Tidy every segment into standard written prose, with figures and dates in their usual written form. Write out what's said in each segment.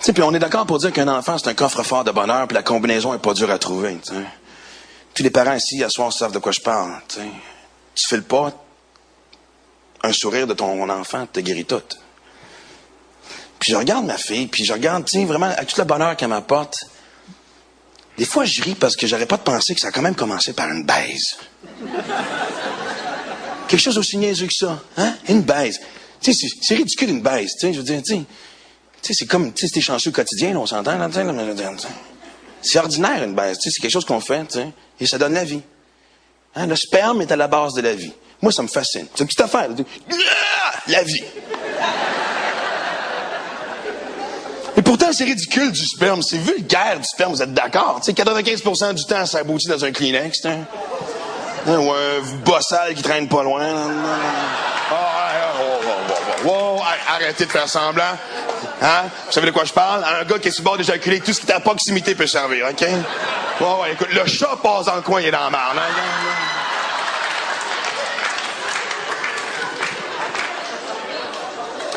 sais, puis on est d'accord pour dire qu'un enfant, c'est un coffre-fort de bonheur, puis la combinaison est pas dure à trouver, tu sais. Tous les parents ici, à soir, savent de quoi je parle, tu sais. Tu files pas, un sourire de ton enfant te guérit tout. Puis je regarde ma fille, puis je regarde, tu sais, vraiment, avec tout le bonheur qu'elle m'apporte. Des fois, je ris parce que j'arrête pas de penser que ça a quand même commencé par une baise. Quelque chose aussi niaiseux que ça, hein? Une baise. Tu sais, c'est ridicule une baise, tu sais, je veux dire, tu sais, c'est comme, tu sais, c'est chanceux quotidien, là, on s'entend, là, tu sais, c'est ordinaire une baise, tu sais, c'est quelque chose qu'on fait, tu sais, et ça donne la vie. Hein? Le sperme est à la base de la vie. Moi, ça me fascine. C'est une petite affaire. La vie. Et pourtant, c'est ridicule du sperme. C'est vulgaire du sperme, vous êtes d'accord? Tu sais, 95% du temps, ça aboutit dans un Kleenex, hein? Ou un bossal qui traîne pas loin. Arrêtez de faire semblant. Hein? Vous savez de quoi je parle? Un gars qui est sur le bord d'éjaculer, tout ce qui est à proximité peut servir, OK? Ouais, écoute, le chat passe dans le coin, il est dans la marne. Hein?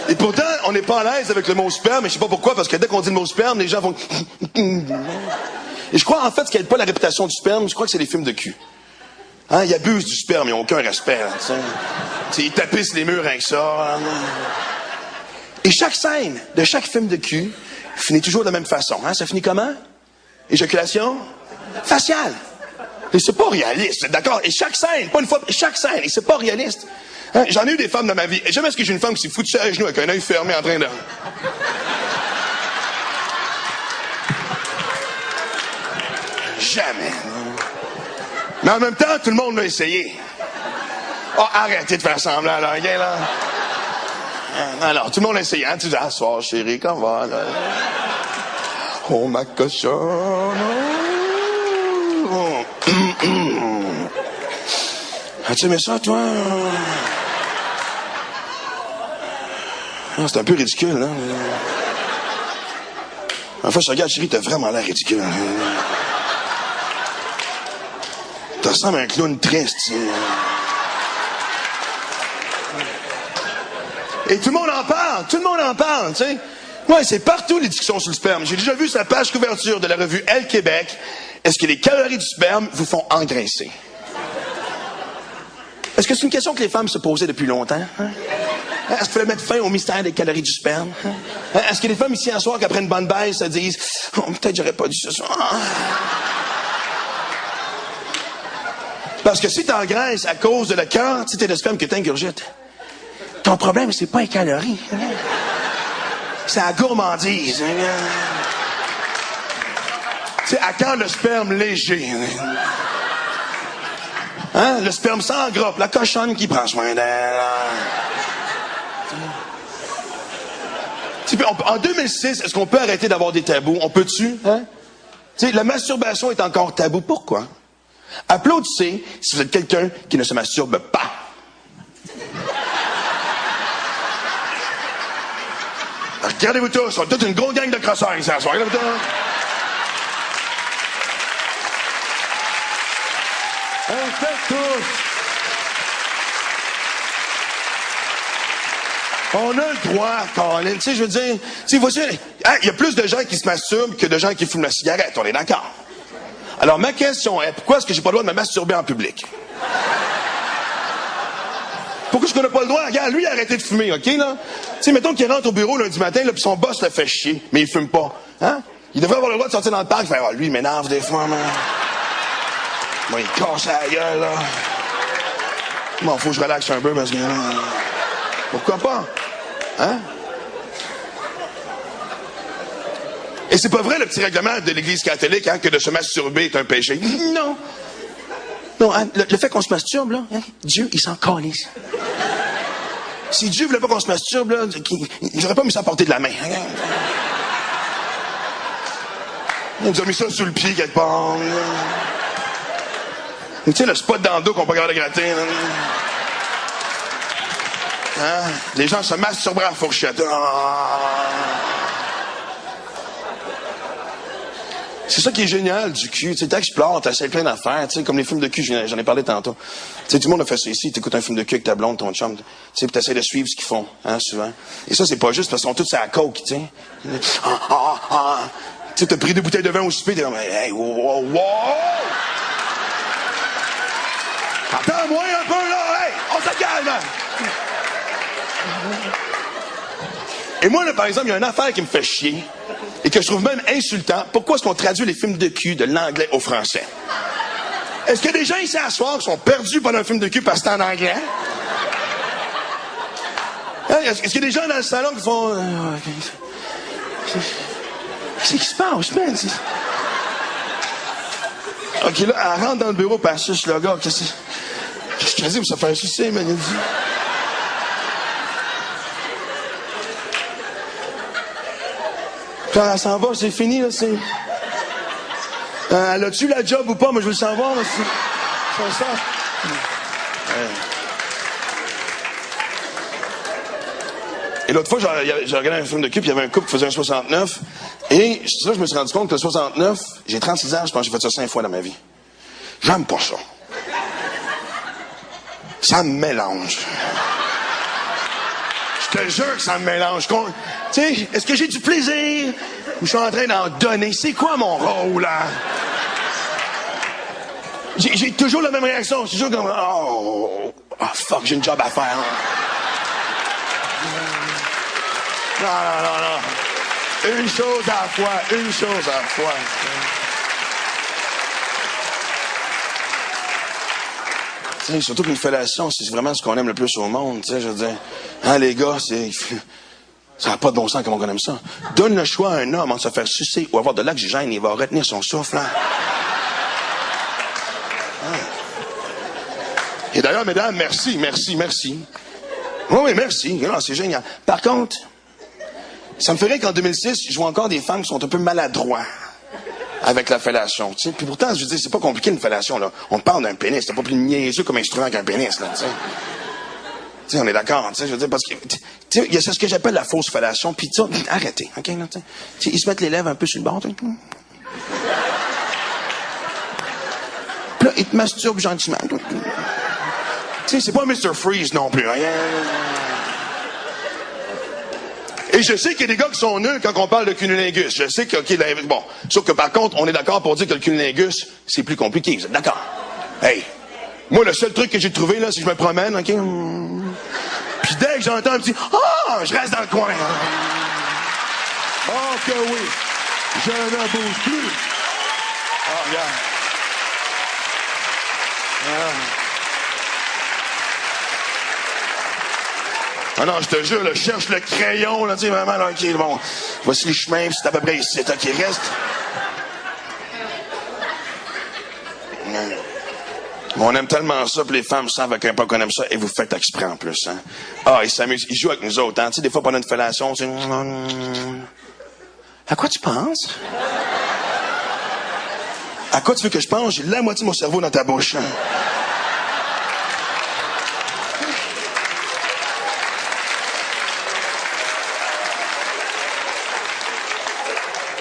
Et pourtant, on n'est pas à l'aise avec le mot sperme, mais je sais pas pourquoi, parce que dès qu'on dit le mot sperme, les gens font... Et je crois, en fait, ce qui n'aide pas la réputation du sperme, je crois que c'est les films de cul. Hein? Ils abusent du sperme, ils n'ont aucun respect. Là, t'sais. Ils tapissent les murs avec ça. Hein? Et chaque scène de chaque film de cul finit toujours de la même façon. Hein? Ça finit comment? Éjaculation faciale. Et c'est pas réaliste, d'accord? Et chaque scène, pas une fois, chaque scène, et c'est pas réaliste. Hein? J'en ai eu des femmes dans ma vie. Et jamais est-ce que j'ai une femme qui s'est foutue à genoux avec un œil fermé en train de... Jamais. Mais en même temps, tout le monde l'a essayé. Oh, arrêtez de faire semblant, là, regarde, là. Alors, tout le monde l'a essayé, hein? Tu dis, ah, soir, chérie, comment va, là? Oh, ma cochonne. Oh. As-tu aimé ça, toi? Ah, c'est un peu ridicule, hein? Enfin, je regarde, chérie, t'as vraiment l'air ridicule. Tu ressembles à un clown triste. Et tout le monde en parle, tu sais. Ouais, c'est partout les discussions sur le sperme. J'ai déjà vu sa page couverture de la revue Elle Québec. Est-ce que les calories du sperme vous font engraisser? Est-ce que c'est une question que les femmes se posaient depuis longtemps? Hein? Est-ce qu'il fallait mettre fin au mystère des calories du sperme? Hein? Est-ce que les femmes ici, un soir, qu'après une bonne baisse, se disent « Oh, peut-être j'aurais pas dû ce soir. » Parce que si t'engraisses à cause de le cœur, tu sais, t'es le sperme que t'ingurgites. Ton problème, c'est pas les calories. Hein? C'est la gourmandise. Hein? Tu sais, à quand le sperme léger? Hein? Le sperme sans gras, la cochonne qui prend soin d'elle. En 2006, est-ce qu'on peut arrêter d'avoir des tabous? On peut-tu? Hein? Tu sais, la masturbation est encore tabou. Pourquoi? Applaudissez si vous êtes quelqu'un qui ne se masturbe pas. Regardez-vous tous, on est toute une grosse gang de crosseurs ici à soir. Regardez-vous tous. On fait tous. On a le droit, Colin. Tu sais, je veux dire, tu sais, voici, il y a plus de gens qui se masturbent que de gens qui fument la cigarette. On est d'accord. Alors, ma question est, pourquoi est-ce que j'ai pas le droit de me masturber en public? Pourquoi est-ce qu'on n'a pas le droit? Regarde, lui, il a arrêté de fumer, OK, là? Tu sais, mettons qu'il rentre au bureau lundi matin, là, puis son boss le fait chier, mais il fume pas. Hein? Il devrait avoir le droit de sortir dans le parc et faire, ah, lui, il m'énerve des fois, man. Moi, il casse la gueule, là. Bon, faut que je relaxe un peu, parce que, là, pourquoi pas? Hein? Et c'est pas vrai, le petit règlement de l'Église catholique, hein, que de se masturber est un péché. Non. Non, hein, le fait qu'on se masturbe, là, hein, Dieu, il s'en calisse. Si Dieu voulait pas qu'on se masturbe, là, il n'aurait pas mis ça à portée de la main. Hein. Il nous a mis ça sous le pied quelque part. Tu sais, le spot dans le dos qu'on peut regarder gratter. Là. Hein? Les gens se masturberaient à la fourchette. Ah. C'est ça qui est génial du cul. Tu explores, t'essaies plein d'affaires, tu sais, comme les films de cul, j'en ai parlé tantôt. Tu sais, tout le monde a fait ça ici. T'écoutes un film de cul avec ta blonde, ton chum, tu sais, puis t'essaies de suivre ce qu'ils font, hein, souvent. Et ça, c'est pas juste parce qu'ils sont tous à la coke, tu sais. Tu sais, t'as pris 2 bouteilles de vin au souper, t'es comme, hey, wow. Attends-moi un peu, là, hey, on se calme. Et moi, là, par exemple, il y a une affaire qui me fait chier et que je trouve même insultant. Pourquoi est-ce qu'on traduit les films de cul de l'anglais au français? Est-ce qu'il y a des gens ici à soir qui sont perdus pendant un film de cul parce que c'est en anglais? Hein? Est-ce qu'il y a des gens dans le salon qui font... Qu'est-ce qui se passe, man? OK, là, elle rentre dans le bureau, puis elle suce le gars. Qu'est-ce qu'elle dit pour se faire sucer, man? Quand elle s'en va, c'est fini, là, c'est... elle a-tu la job ou pas? Moi, je veux le savoir, là, c'est ça. Et l'autre fois, j'ai regardé un film de cul, puis il y avait un couple qui faisait un 69. Et ça, je me suis rendu compte que le 69, j'ai 36 ans, je pense que j'ai fait ça 5 fois dans ma vie. J'aime pas ça. Ça me mélange. Je te jure que ça me mélange. Tu sais, est-ce que j'ai du plaisir ou je suis en train d'en donner? C'est quoi mon rôle, là? J'ai toujours la même réaction. C'est toujours comme, oh fuck, j'ai une job à faire. Non. Une chose à la fois. Tu sais, surtout qu'une fellation, c'est vraiment ce qu'on aime le plus au monde, tu sais, je veux dire. Hein, les gars, ça n'a pas de bon sens comme on aime ça. Donne le choix à un homme entre se faire sucer ou avoir de l'oxygène, il va retenir son souffle, hein. Et d'ailleurs, mesdames, merci. Oui, merci. Non, c'est génial. Par contre, ça me ferait qu'en 2006, je vois encore des femmes qui sont un peu maladroits avec la fellation, tu sais. Puis pourtant, je veux dire, c'est pas compliqué une fellation, là. On parle d'un pénis, c'est pas plus niaiseux comme instrument qu'un pénis, là, tu sais. Tu sais, on est d'accord, tu sais, je veux dire, parce que, tu sais, il y a ce que j'appelle la fausse fellation, puis ça, arrêtez, OK, là, tu sais. Ils se mettent les lèvres un peu sur le bord, tu sais. Puis là, ils te masturbent gentiment. Tu sais, c'est pas Mr. Freeze non plus, hein. Et je sais qu'il y a des gars qui sont nuls quand on parle de cunnilingus. Je sais que, OK, bon. Sauf que par contre, on est d'accord pour dire que le cunnilingus, c'est plus compliqué. Vous êtes d'accord? Hey. Moi, le seul truc que j'ai trouvé, là, c'est que je me promène, OK? Puis dès que j'entends un petit, je reste dans le coin. Oh que oui. Je ne bouge plus. Oh, regarde. Ah non, je te jure, là, je cherche le crayon, là, tu sais, vraiment, là, OK, bon, voici les chemins, puis c'est à peu près ici, OK, reste. On aime tellement ça, puis les femmes savent à quel point qu'on aime ça, et vous faites exprès en plus, hein. Ah, ils s'amusent, ils jouent avec nous autres, hein, tu sais, des fois pendant une fellation, c'est... À quoi tu penses? À quoi tu veux que je pense? J'ai la moitié de mon cerveau dans ta bouche, hein.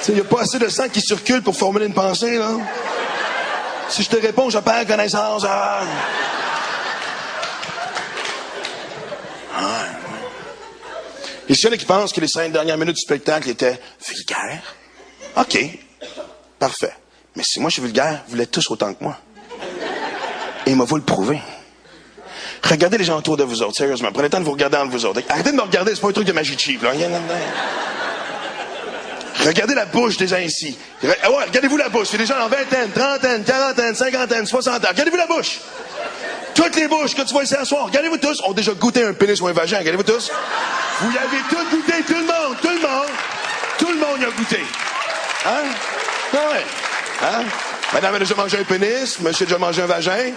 Il n'y a pas assez de sang qui circule pour formuler une pensée, là. Si je te réponds, je perds connaissance. Les seuls qui pensent que les 5 dernières minutes du spectacle étaient vulgaires. OK. Parfait. Mais si moi je suis vulgaire, vous l'êtes tous autant que moi. Et il m'a vous le prouver. Regardez les gens autour de vous autres, sérieusement. Prenez le temps de vous regarder entre vous autres. Arrêtez de me regarder, c'est pas un truc de magie cheap, là. Regardez la bouche des gens ici. Regardez-vous la bouche. Il y a des gens en vingtaine, trentaine, quarantaine, cinquantaine, soixantaine. Regardez-vous la bouche. Toutes les bouches que tu vois ici à soir, regardez-vous tous, ont déjà goûté un pénis ou un vagin. Regardez-vous tous. Vous y avez tous goûté, tout le monde. Tout le monde y a goûté. Hein? Ah ouais. Hein? Madame a déjà mangé un pénis, monsieur a déjà mangé un vagin.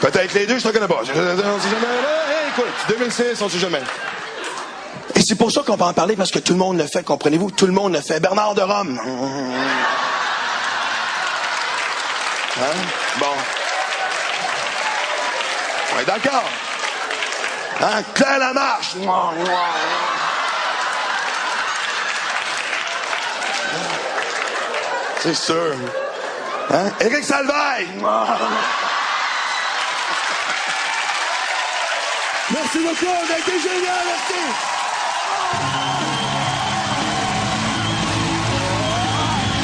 Peut-être les deux, je ne connais pas. On sait jamais. Hey, écoute, 2006, on sait jamais. Et c'est pour ça qu'on peut en parler, parce que tout le monde le fait, comprenez-vous? Tout le monde le fait. Bernard de Rome. Hein? Bon. On est d'accord. Hein? Claire Lamarche. C'est sûr. Hein? Éric Salvaille! Merci beaucoup, on a été génial, merci!